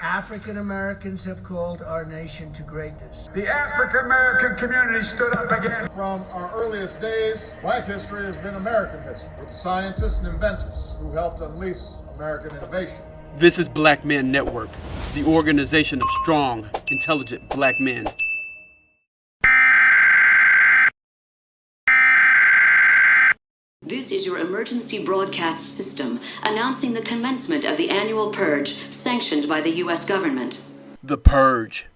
African Americans have called our nation to greatness. The African American community stood up again. From our earliest days, Black history has been American history, with scientists and inventors who helped unleash American innovation. This is Black Men Network, the organization of strong, intelligent Black men. This is your emergency broadcast system announcing the commencement of the annual purge sanctioned by the U.S. government. The Purge.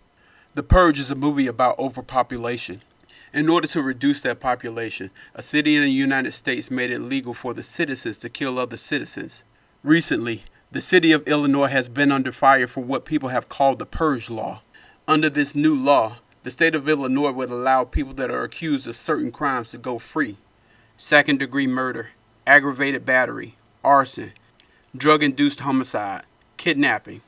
The Purge is a movie about overpopulation. In order to reduce that population, a city in the United States made it legal for the citizens to kill other citizens. Recently, the city of Illinois has been under fire for what people have called the Purge Law. Under this new law, the state of Illinois would allow people that are accused of certain crimes to go free. Second-degree murder, aggravated battery, arson, drug-induced homicide, kidnapping,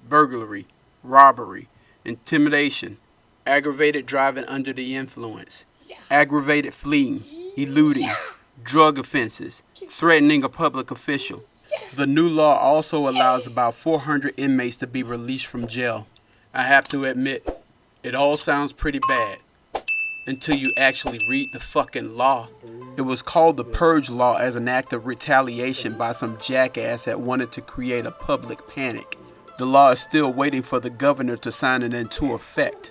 burglary, robbery, intimidation, aggravated driving under the influence, aggravated fleeing, eluding, drug offenses, threatening a public official. The new law also allows about 400 inmates to be released from jail. I have to admit, it all sounds pretty bad until you actually read the fucking law. It was called the Purge Law as an act of retaliation by some jackass that wanted to create a public panic. The law is still waiting for the governor to sign it into effect.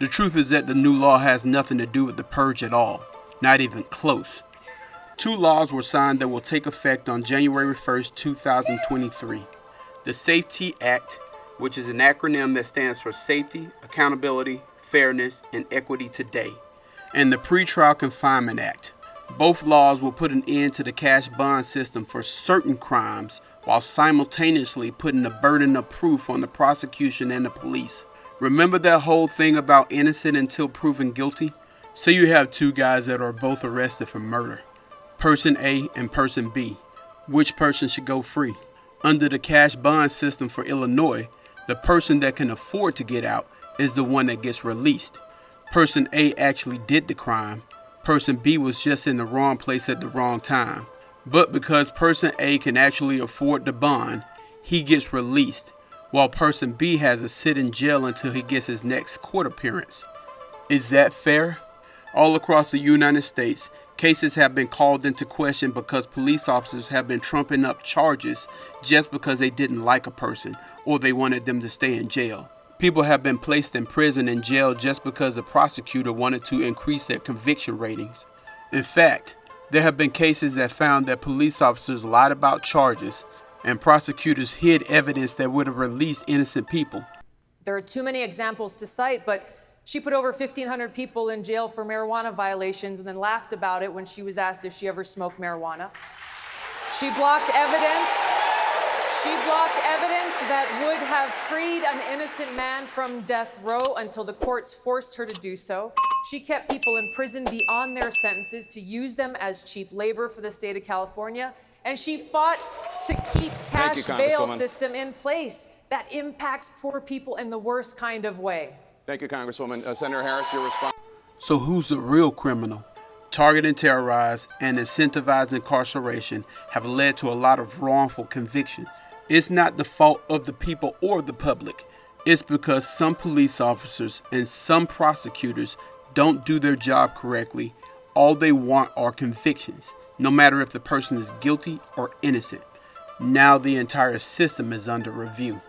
The truth is that the new law has nothing to do with the purge at all, not even close. Two laws were signed that will take effect on January 1st, 2023. The Safety Act, which is an acronym that stands for Safety, Accountability, Fairness, and Equity Today, and the Pretrial Confinement Act. Both laws will put an end to the cash bond system for certain crimes while simultaneously putting the burden of proof on the prosecution and the police. Remember that whole thing about innocent until proven guilty? Say you have two guys that are both arrested for murder, person A and person B. Which person should go free? Under the cash bond system for Illinois, the person that can afford to get out is the one that gets released. Person A actually did the crime. Person B was just in the wrong place at the wrong time. But because person A can actually afford the bond, he gets released, while person B has to sit in jail until he gets his next court appearance. Is that fair? All across the United States, cases have been called into question because police officers have been trumping up charges just because they didn't like a person or they wanted them to stay in jail. People have been placed in prison and jail just because the prosecutor wanted to increase their conviction ratings. In fact, there have been cases that found that police officers lied about charges and prosecutors hid evidence that would have released innocent people. There are too many examples to cite, but she put over 1,500 people in jail for marijuana violations and then laughed about it when she was asked if she ever smoked marijuana. She blocked evidence that would have freed an innocent man from death row until the courts forced her to do so. She kept people in prison beyond their sentences to use them as cheap labor for the state of California. And she fought to keep cash bail system in place that impacts poor people in the worst kind of way. Thank you, Congresswoman. Senator Harris, your response. So who's the real criminal? Target and terrorize and incentivize incarceration have led to a lot of wrongful convictions. It's not the fault of the people or the public. It's because some police officers and some prosecutors don't do their job correctly. All they want are convictions, no matter if the person is guilty or innocent. Now the entire system is under review,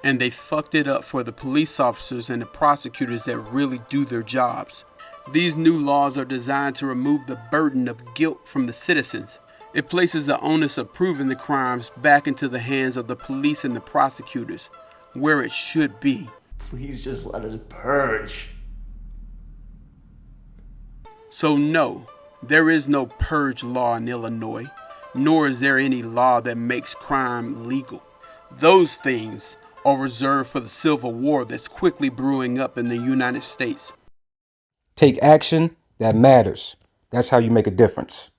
and they fucked it up for the police officers and the prosecutors that really do their jobs. These new laws are designed to remove the burden of guilt from the citizens. It places the onus of proving the crimes back into the hands of the police and the prosecutors, where it should be. Please just let us purge. So no, there is no purge law in Illinois, nor is there any law that makes crime legal. Those things are reserved for the Civil War that's quickly brewing up in the United States. Take action that matters. That's how you make a difference.